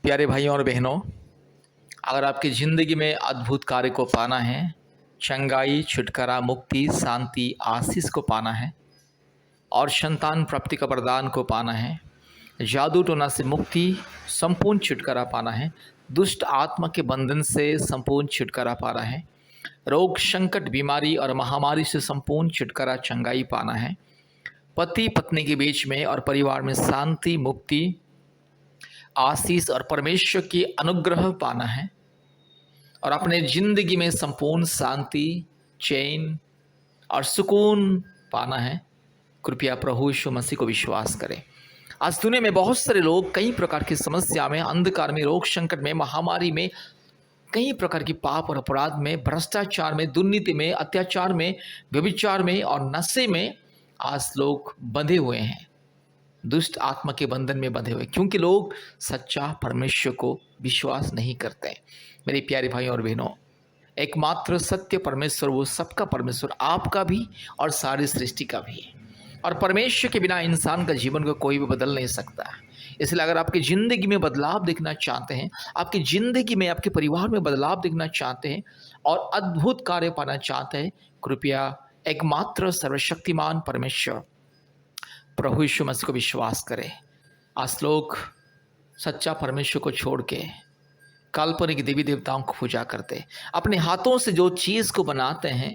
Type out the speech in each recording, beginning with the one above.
प्यारे भाइयों और बहनों, अगर आपकी ज़िंदगी में अद्भुत कार्य को पाना है, चंगाई, छुटकारा, मुक्ति, शांति, आशीष को पाना है और संतान प्राप्ति का वरदान को पाना है, जादू टोना से मुक्ति, संपूर्ण छुटकारा पाना है, दुष्ट आत्मा के बंधन से संपूर्ण छुटकारा पाना है, रोग, संकट, बीमारी और महामारी से संपूर्ण छुटकारा, चंगाई पाना है, पति पत्नी के बीच में और परिवार में शांति, मुक्ति, आशीष और परमेश्वर की अनुग्रह पाना है और अपने ज़िंदगी में संपूर्ण शांति, चैन और सुकून पाना है। कृपया प्रभु यीशु मसीह को विश्वास करें। आज दुनिया में बहुत सारे लोग कई प्रकार की समस्या में, अंधकार में, रोग संकट में, महामारी में, कई प्रकार की पाप और अपराध में, भ्रष्टाचार में, दुर्नीति में, अत्याचार में, व्यभिचार में और नशे में आज लोग बंधे हुए हैं, दुष्ट आत्मा के बंधन में बंधे हुए, क्योंकि लोग सच्चा परमेश्वर को विश्वास नहीं करते। मेरे प्यारे भाइयों और बहनों, एकमात्र सत्य परमेश्वर, वो सबका परमेश्वर, आपका भी और सारी सृष्टि का भी है, और परमेश्वर के बिना इंसान का जीवन को कोई भी बदल नहीं सकता। इसलिए अगर आपकी ज़िंदगी में बदलाव देखना चाहते हैं, आपकी ज़िंदगी में, आपके परिवार में बदलाव देखना चाहते हैं और अद्भुत कार्य पाना चाहते हैं, कृपया एकमात्र सर्वशक्तिमान परमेश्वर प्रभु यीशु मसीह को विश्वास करें। आज लोग सच्चा परमेश्वर को छोड़ के काल्पनिक देवी देवताओं को पूजा करते, अपने हाथों से जो चीज़ को बनाते हैं,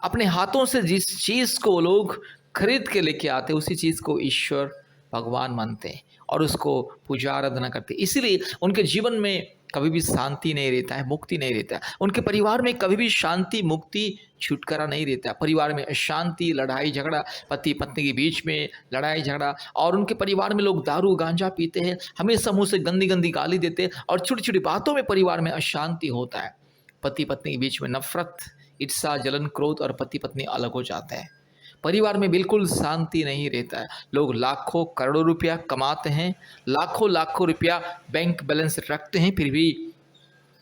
अपने हाथों से जिस चीज़ को लोग खरीद के लेके आते, उसी चीज़ को ईश्वर भगवान मानते हैं और उसको पूजा आराधना करते। इसीलिए उनके जीवन में कभी भी शांति नहीं रहता है, मुक्ति नहीं रहता है। उनके परिवार में कभी भी शांति, मुक्ति, छुटकारा नहीं रहता। परिवार में अशांति, लड़ाई झगड़ा, पति पत्नी के बीच में लड़ाई झगड़ा, और उनके परिवार में लोग दारू गांजा पीते हैं, हमेशा मुँह से गंदी गंदी गाली देते हैं और छोटी छोटी बातों में परिवार में अशांति होता है। पति पत्नी के बीच में नफरत, ईर्ष्या, जलन, क्रोध और पति पत्नी अलग हो जाते हैं। परिवार में बिल्कुल शांति नहीं रहता है। लोग लाखों करोड़ों रुपया कमाते हैं, लाखों लाखों रुपया बैंक बैलेंस रखते हैं, फिर भी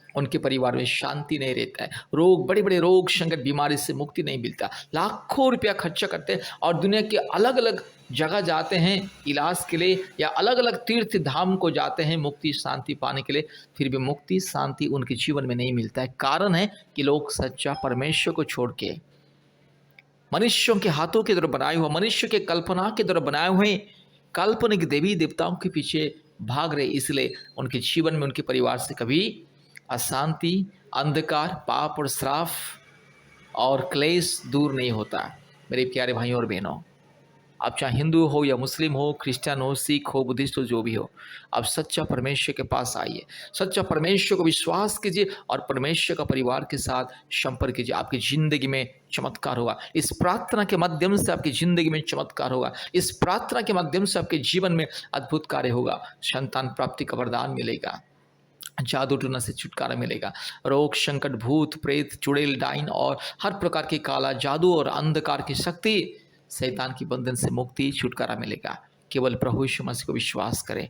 उनके परिवार में शांति नहीं रहता है। रोग, बड़े बड़े रोग, संकट, बीमारी से मुक्ति नहीं मिलता। लाखों रुपया खर्चा करते हैं और दुनिया के अलग अलग जगह जाते हैं इलाज के लिए, या अलग अलग तीर्थ धाम को जाते हैं मुक्ति शांति पाने के लिए, फिर भी मुक्ति शांति उनके जीवन में नहीं मिलता है। कारण है कि लोग सच्चा परमेश्वर को छोड़ के मनुष्यों के हाथों के द्वारा बनाए हुए, मनुष्य के कल्पना के द्वारा बनाए हुए काल्पनिक देवी देवताओं के पीछे भाग रहे। इसलिए उनके जीवन में, उनके परिवार से कभी अशांति, अंधकार, पाप और श्राप और क्लेश दूर नहीं होता। मेरे प्यारे भाइयों और बहनों, आप चाहे हिंदू हो या मुस्लिम हो, क्रिश्चियन हो, सिख हो, बुद्धिस्ट हो, जो भी हो, आप सच्चा परमेश्वर के पास आइए, सच्चा परमेश्वर को विश्वास कीजिए और परमेश्वर का परिवार के साथ संपर्क कीजिए। आपकी ज़िंदगी में चमत्कार होगा। इस प्रार्थना के माध्यम से आपकी ज़िंदगी में चमत्कार होगा। इस प्रार्थना के माध्यम से आपके जीवन में अद्भुत कार्य होगा। संतान प्राप्ति का वरदान मिलेगा, जादू टोना से छुटकारा मिलेगा, रोग संकट, भूत प्रेत, चुड़ैल, डाइन और हर प्रकार की काला जादू और अंधकार की शक्ति, शैतान की बंधन से मुक्ति, छुटकारा मिलेगा। केवल प्रभु यीशु मसीह को विश्वास करें।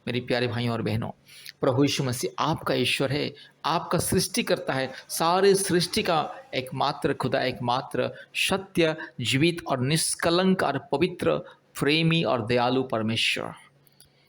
मेरे प्यारे भाइयों और बहनों, प्रभु यीशु मसीह आपका ईश्वर है, आपका सृष्टि करता है, सारे सृष्टि का एकमात्र खुदा, एकमात्र सत्य, जीवित और निष्कलंक और पवित्र, प्रेमी और दयालु परमेश्वर।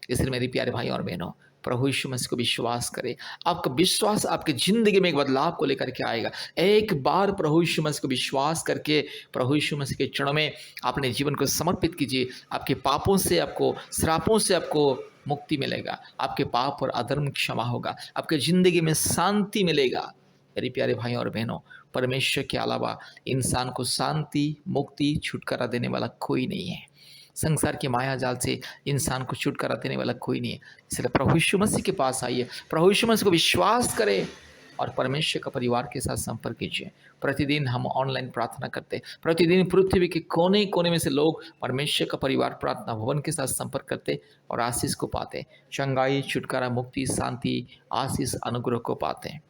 इसलिए मेरे प्यारे भाइयों और बहनों, प्रभु यीशु मसीह को विश्वास करें। आपका विश्वास आपकी ज़िंदगी में एक बदलाव को लेकर के आएगा। एक बार प्रभु यीशु मसीह को विश्वास करके प्रभु यीशु मसीह के चरणों में अपने जीवन को समर्पित कीजिए। आपके पापों से, आपको श्रापों से आपको मुक्ति मिलेगा। आपके पाप और अधर्म क्षमा होगा। आपके ज़िंदगी में शांति मिलेगा। मेरे प्यारे भाइयों और बहनों, परमेश्वर के अलावा इंसान को शांति, मुक्ति, छुटकारा देने वाला कोई नहीं है। संसार के माया जाल से इंसान को छुटकारा देने वाला कोई नहीं है। इसलिए प्रभु यीशु मसीह के पास आइए, प्रभु यीशु मसीह को विश्वास करें और परमेश्वर का परिवार के साथ संपर्क कीजिए। प्रतिदिन हम ऑनलाइन प्रार्थना करते हैं। प्रतिदिन पृथ्वी के कोने कोने में से लोग परमेश्वर का परिवार प्रार्थना भवन के साथ संपर्क करते और आशीष को पाते, चंगाई, छुटकारा, मुक्ति, शांति, आशीष, अनुग्रह को पाते हैं।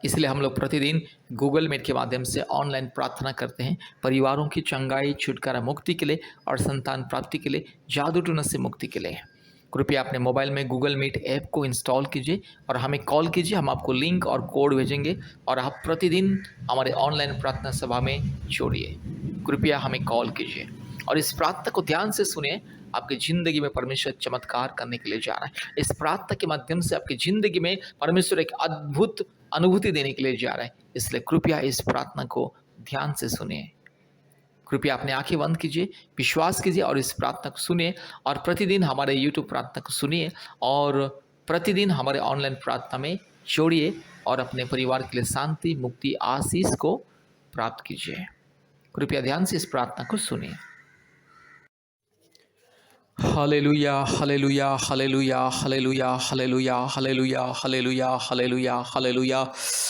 इसलिए हम लोग प्रतिदिन गूगल मीट के माध्यम से ऑनलाइन प्रार्थना करते हैं परिवारों की चंगाई, छुटकारा, मुक्ति के लिए और संतान प्राप्ति के लिए, जादू टोना से मुक्ति के लिए। कृपया अपने मोबाइल में गूगल मीट ऐप को इंस्टॉल कीजिए और हमें कॉल कीजिए। हम आपको लिंक और कोड भेजेंगे और आप प्रतिदिन हमारे ऑनलाइन प्रार्थना सभा में जोड़िए। कृपया हमें कॉल कीजिए और इस प्रार्थना को ध्यान से सुनिए आपकी ज़िंदगी में परमेश्वर चमत्कार करने के लिए जा रहा है। इस प्रार्थना के माध्यम से आपकी ज़िंदगी में परमेश्वर एक अद्भुत अनुभूति देने के लिए जा रहा है। इसलिए कृपया इस प्रार्थना को ध्यान से सुनिए। कृपया अपनी आँखें बंद कीजिए, विश्वास कीजिए और इस प्रार्थना को सुनिए और प्रतिदिन हमारे यूट्यूब प्रार्थना को सुनिए और प्रतिदिन हमारे ऑनलाइन प्रार्थना में जोड़िए और अपने परिवार के लिए शांति, मुक्ति, आशीष को प्राप्त कीजिए। कृपया ध्यान से इस प्रार्थना को सुनिए। Hallelujah, hallelujah, hallelujah, hallelujah, hallelujah, hallelujah, hallelujah, hallelujah, hallelujah,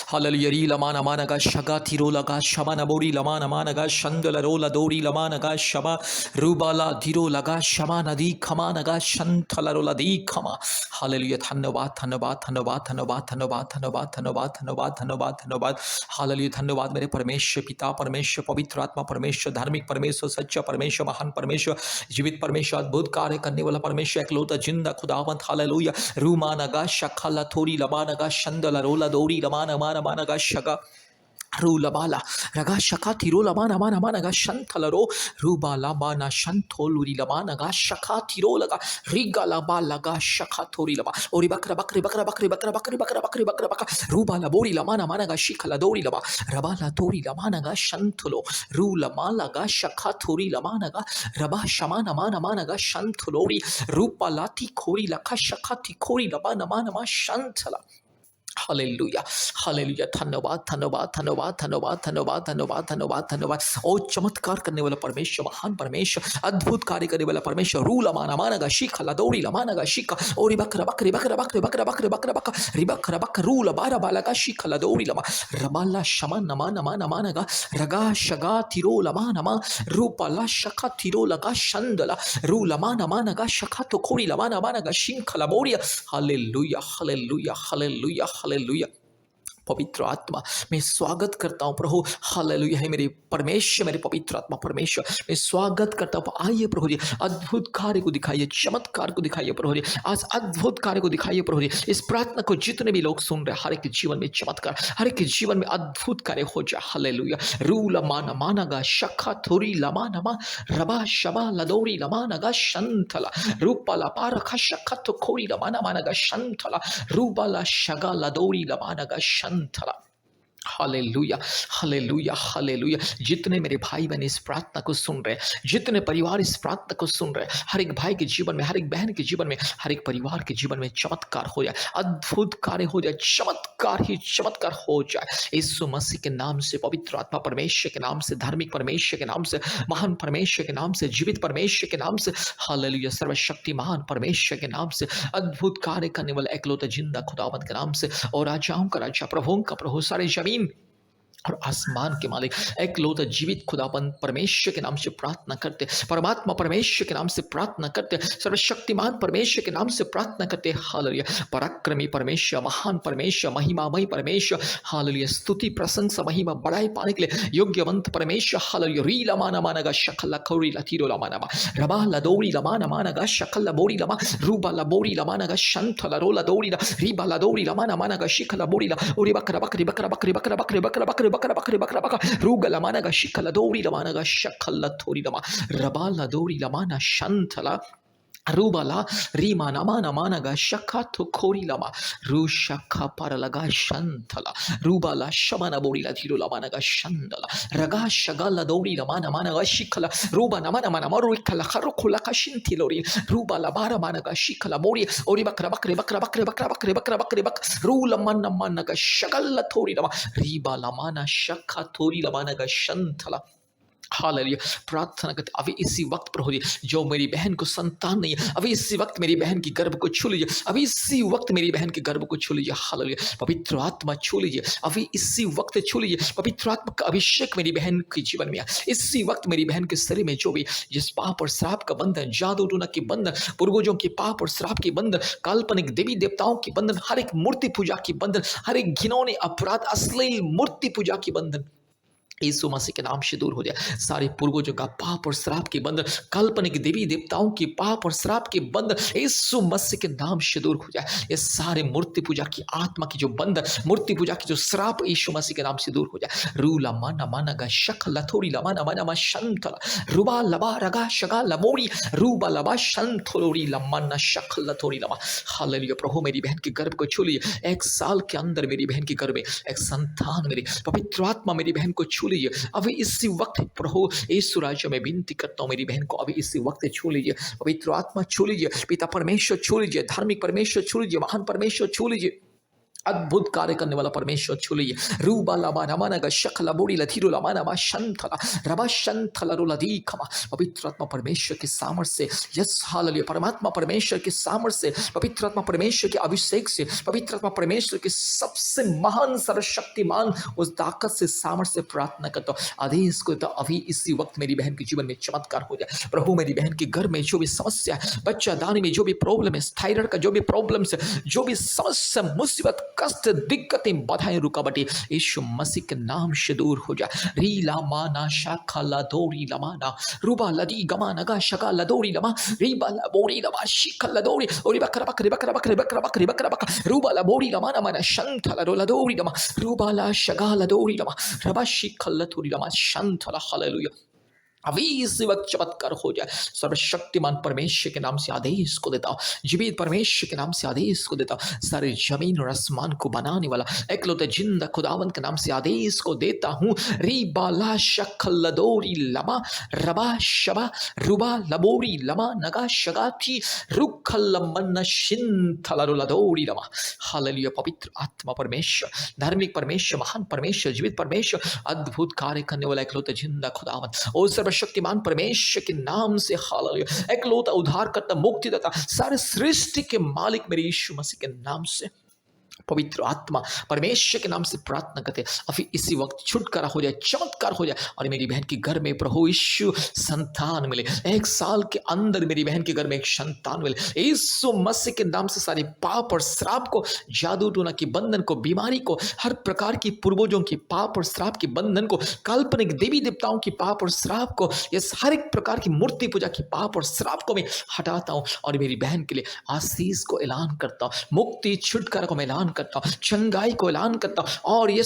hallelujah. री लमा नमा नगा शगा थिरो लगा शमा नबोरी लमा नमा नगा शंदल रोला दोरी लमा नगा शमा रूबाला धीरो लगा शमा नदी खमा नगा शंथल रोला दी खमा। हालेलुया। धन्यवाद, धन्यवाद, धन्यवाद, धन्यवाद, धन्यवाद, धन्यवाद, धन्यवाद, धन्यवाद, धन्यवाद, धन्यवाद। हालेलुया। धन्यवाद मेरे परमेश्वर पिता, परमेश्वर पवित्र आत्मा, परमेश्वर धार्मिक परमेश्वर, सच्चा परमेश्वर, महान परमेश्वर, जीवित परमेश्वर, अद्भुत कार्य करने वाला परमेश्वर, एकलौता जिंदा खुदावंत। हालेलुया। रूमा नगा शखला थोड़ी लबा नगा शंदला रोला दौड़ी लमा नमा नमा नगा शगा रूलबाला रगा शका थिरो लमा नमा नमा नगा शंथलरो रूबाला बाना शंथोलुरी लमा नगा शका थिरो लगा रिगा लबा लगा शका थोरी लबा ओरी बकरा बकरी बकरा बकरी बकरा बकरी बकरा बकरी बकरा बकरा रूबाला बोरी लमा नमा नगा शिखला दौरी लबा रबाला तोरी लमा नगा शंथलो रूलमा लगा शका थोरी लमा नगा रबा शमा नमा नमा नगा शंथलोरी रूपाला थी खोरी लखा शका थी खोरी लबा नमा नमा शंथला। Hallelujah, hallelujah. धन्यवाद, धन्यवाद, धन्यवाद, धन्यवाद, धन्यवाद, धन्यवाद, धन्यवाद, धन्यवाद। ओ चमत्कार करने वाला परमेश्वर, महान परमेश्वर, अद्भुत कार्य करने वाला परमेश्वर। रू लमाना मानगा शिखा लदौड़ी लमानगा शिखा ओरी बकरा बकरी बकरा बकरी बकरा बकरी बकरा बकरा रिबकरा बक रू लबारा बालगा शिखा लदौड़ी लमा रबाला शमा नमा नमा नमानगा रगा शगा थिरो लमा नमा रूपाला शखा थिरो लगा शंदला रू लमा नमानगा शखा तो खोरी लमा नमानगा शिंखला बोरिया। Hallelujah, hallelujah, hallelujah, hallelujah. पवित्र आत्मा मैं स्वागत करता हूँ प्रभु। हालेलुया है मेरे परमेश्वर, मेरे पवित्र आत्मा परमेश्वर मैं स्वागत करता हूँ। आइए प्रभु जी, अद्भुत कार्य को दिखाइए, चमत्कार को दिखाइए प्रभु जी। आज अद्भुत कार्य को दिखाइए प्रभु जी। इस प्रार्थना को जितने भी लोग सुन रहे हैं, हर एक के जीवन में चमत्कार, हर एक के जीवन में अद्भुत कार्य हो जाए। हालेलुया। रू लमा नमा नगा शखा थोरी लमा नमा रबा शबा लदौरी लमा नगा शंथला रूपाला पारखा शखा तो खोरी लमा नमा नगा शंथला रूबाला शगा लदौरी लमा नगा शंथला। Hallelujah, hallelujah, hallelujah. जितने मेरे भाई बहन इस प्रार्थना को सुन रहे हैं, जितने परिवार इस प्रार्थना को सुन रहे हैं, हर एक भाई के जीवन में, हर एक बहन के जीवन में, हर एक परिवार के जीवन में चमत्कार हो जाए, अद्भुत कार्य हो जाए, चमत्कार ही चमत्कार हो जाए। यीशु मसीह के नाम से, पवित्र आत्मा परमेश्वर के नाम से, धार्मिक परमेश्वर के नाम से, महान परमेश्वर के नाम से, जीवित परमेश्वर के नाम से, हालेलुया, सर्वशक्तिमान परमेश्वर के नाम से, अद्भुत कार्य करने वाला एकलौता जिंदा खुदावंत के नाम से, और राजाओं का राजा, प्रभुओं का प्रभु, सारे जमीन और आसमान के मालिक एकलौता जीवित खुदाबंद परमेश्वर के नाम से प्रार्थना करते, परमात्मा परमेश्वर के नाम से प्रार्थना करते, सर्वशक्तिमान परमेश्वर के नाम से प्रार्थना करते। हालेलुया। पराक्रमी परमेश्वर, महान परमेश्वर, महिमामय परमेश्वर, हालेलुया, स्तुति प्रशंसा महिमा बढ़ाई पाने के लिए योग्यवंत परमेश्वर। हालेलुया। री लमा नमा नगा शकला खौरी लतीरो लमा नमा रबा लदौरी लमा नमा नगा शकला बोरी लमा रूबा लबोरी लमा नगा शंथला रोला दौरी रीबा लदौरी लमा नमा नगा शिखला बोरी ओरी बकरा बकरी बकरा बकरी बकरा बकरी बकरा बकरी बकरा बकरी बकरा बकरा रूगा लमानगा शिखला दौरी लमानगा शकला थोरी लमा रबाला दौरी लमाना शंथला रूबाला रीमा नमा नमानगा शखा तो खोरी लमा रू शखा पर लगा शंथला रूबाला शमना बोरी ला धीरो लमानगा शंदला रगा शगला दौरी लमा नमानगा शिखला रूबा नमा नमा नमा रुखला खरो खुला का शिंथिलोरी रूबाला बारा मानगा शिखला बोरी ओरी बकरा बकरे बकरा बकरे बकरा बकरे बकरा बकरे बक रूला मन नमानगा शगला थोरी लमा रीबा लमाना शखा थोरी लमानगा शंथला। हालेलुया। प्रार्थना करते अभी इसी वक्त प्रभु जी, जो मेरी बहन को संतान नहीं है, अभी इसी वक्त मेरी बहन की गर्भ को छू लीजिए, अभी इसी वक्त मेरी बहन के गर्भ को छू लीजिए। हालेलुया। पवित्र आत्मा छू लीजिए, अभी इसी वक्त छू लीजिए। पवित्र आत्मा का अभिषेक मेरी बहन के जीवन में इसी वक्त मेरी बहन के शरीर में जो भी जिस पाप और श्राप का बंधन, जादू टूना की बंधन, पूर्वजों के पाप और श्राप की बंधन, काल्पनिक देवी देवताओं की बंधन, हर एक मूर्ति पूजा की बंधन, हर एक घिनौने अपराध, अश्लील मूर्ति पूजा की बंधन, यीशु मसीह के नाम से दूर हो जाए। सारे पूर्वजों का पाप और श्राप के बंधन, काल्पनिक देवी देवताओं की पाप और श्राप के बंधन यीशु मसीह के नाम से दूर हो जाए। ये सारे मूर्ति पूजा की आत्मा की जो बंधन, मूर्ति पूजा की जो श्राप यीशु मसीह के नाम से दूर हो जाए। रू लमा नमा नगा शख लथोड़ी लमा नमा नमा शंतला रुबा लबा रगा शगा लमोड़ी रूबा लबा शंथोड़ी लमा न शख लथोड़ी लमा। हालेलुया। प्रभु मेरी बहन के गर्भ को छू लीजिए। 1 साल के अंदर मेरी बहन के गर्भ में एक संतान मेरी पवित्र आत्मा मेरी बहन को छू लीजिए अभी इसी वक्त। प्रभु यीशु राज्य में विनती करता हूँ, मेरी बहन को अभी इसी वक्त छू लीजिए। पवित्र आत्मा छू लीजिए, पिता परमेश्वर छू लीजिए, धार्मिक परमेश्वर छू लीजिए, महान परमेश्वर छू लीजिए, अद्भुत कार्य करने वाला परमेश्वर छू लीजिए। रूबा लामा नमाना ग शखला बोड़ी लथीरो लामा नमा शंथला रबा शंथला रोलदी खमा। पवित्र आत्मा परमेश्वर के सामर्थ्य से, यस हालेलुया, परमात्मा परमेश्वर के सामर्थ्य से, पवित्र आत्मा परमेश्वर के अभिषेक से, पवित्र आत्मा परमेश्वर के सबसे महान सर्वशक्तिमान उस ताकत से, सामर्थ्य से प्रार्थना करता हूँ। आदेश को तो अभी इसी वक्त मेरी बहन के जीवन में चमत्कार हो जाए। प्रभु मेरी बहन के घर में जो भी समस्या है, बच्चा दानी में जो भी प्रॉब्लम है, थायराइड का जो भी प्रॉब्लम है, जो भी समस्या, मुसीबत, कष्ट, दिक्कतें, बाधाएं, रुकावटें यीशु मसीह के नाम से दूर हो जाए। रीला माना शाखा लदोरी लमाना रूबा लदी गमा नगा शका लदोरी लमा रीबा लबोरी लमा शिखा लदोरी ओरी बकरा बकरी बकरा बकरी बकरा बकरी बकरा बकरा रूबा लबोरी लमा नमना शंथला रोलदोरी लमा रूबा ला शगा लदोरी लमा रबा शिखा लदोरी लमा शंथला। हालेलुया। अभी इस वक्त चमत्कार हो जाए। सर्वशक्तिमान परमेश्वर के नाम से आदेश को देता हूँ, जीवित परमेश्वर के नाम से आदेश को देता हूँ, सारे जमीन और आसमान को बनाने वाला एकलौते जिंदा खुदावंत के नाम से आदेश को देता हूँ। रीबाला शखलदोरी लमा रबा शबा रुबा लबोरी लमा नगा शगाथी रुखलमन शिंथलरुलदोरी लमा। हालेलुया। पवित्र आत्मा परमेश्वर, धार्मिक परमेश्वर, महान परमेश्वर, जीवित परमेश्वर, अद्भुत कार्य करने वाला एकलौते जिंदा खुदावंत और सर्वशक्तिमान परमेश्वर के नाम से, हालेलुया, एकलौता उद्धारकर्ता, मुक्तिदाता, सारे सृष्टि के मालिक मेरे यीशु मसीह के नाम से, पवित्र आत्मा परमेश्वर के नाम से प्रार्थना करते हैं। अभी इसी वक्त छुटकारा हो जाए, चमत्कार हो जाए और मेरी बहन के घर में प्रभु यीशु संतान मिले। 1 साल के अंदर मेरी बहन के घर में एक संतान मिले। यीशु मसीह के नाम से सारे पाप और श्राप को, जादू टोना के बंधन को, बीमारी को, हर प्रकार की पूर्वजों के पाप और श्राप के बंधन को, काल्पनिक देवी देवताओं की पाप और श्राप को, ये हर एक प्रकार की मूर्ति पूजा की पाप और श्राप को मैं हटाता हूँ और मेरी बहन के लिए आशीष को ऐलान करता हूँ, मुक्ति छुटकारा को मैं ऐलान करता हूं, चंगाई को ऐलान करता हूं और ये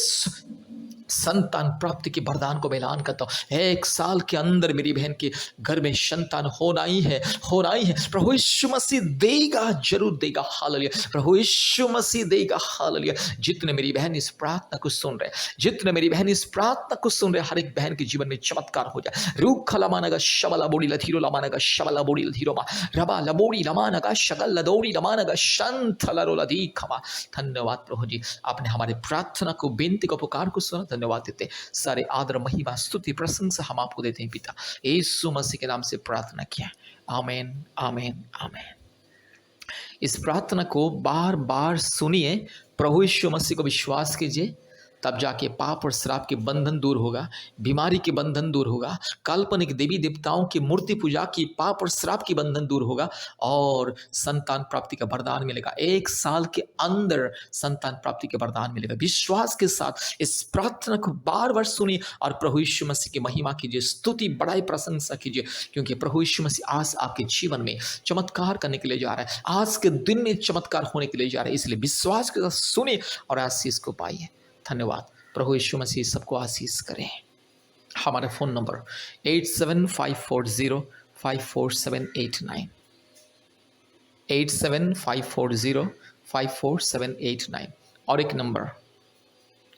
संतान प्राप्ति के वरदान को मैं ऐलान करता हूं। 1 साल के अंदर मेरी बहन के घर में संतान होना ही है, होना ही है। प्रभु यीशु मसीह देगा, जरूर देगा। हालेलुया। प्रभु यीशु मसीह देगा। हालेलुया। जितने मेरी बहन इस प्रार्थना को सुन रहे, जितने मेरी बहन इस प्रार्थना को सुन रहे, हर एक बहन के जीवन में चमत्कार हो जाए। रूख लमानगा शबला बोड़ी लथीरो लमानगा शबला बोड़ी लथीरो मा रबा लबोड़ी लमानगा शगल लदोड़ी लमानगा शंथला रोलदी खमा। धन्यवाद प्रभु जी, आपने हमारे प्रार्थना को, बेनती को, पुकार को सुना। धन्यवाद देते हैं। सारे आदर, महिमा, स्तुति, प्रशंसा हम आपको देते हैं पिता। यीशु मसीह के नाम से प्रार्थना किया। आमीन, आमीन, आमीन। इस प्रार्थना को बार बार सुनिए, प्रभु यीशु मसीह को विश्वास कीजिए, तब जाके पाप और श्राप के बंधन दूर होगा, बीमारी के बंधन दूर होगा, काल्पनिक देवी देवताओं की मूर्ति पूजा की पाप और श्राप की बंधन दूर होगा और संतान प्राप्ति का वरदान मिलेगा। 1 साल के अंदर संतान प्राप्ति का वरदान मिलेगा। विश्वास के साथ इस प्रार्थना को बार बार सुनिए और प्रभु यीशु मसीह की महिमा कीजिए, स्तुति, बड़ाई, प्रशंसा कीजिए, क्योंकि प्रभु यीशु मसीह आज आपके जीवन में चमत्कार करने के लिए जा रहा है। आज के दिन में चमत्कार होने के लिए जा रहा है, इसलिए विश्वास के साथ सुनिए और आशीष को पाइए। धन्यवाद। प्रभु यीशु मसीह सबको आशीष करें। हमारा फ़ोन नंबर 8754054789 8754054789 और एक नंबर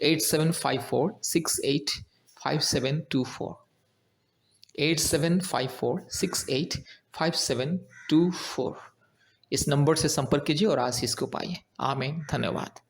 8754685724 8754685724। इस नंबर से संपर्क कीजिए और आशीष को पाइए। आमीन। धन्यवाद।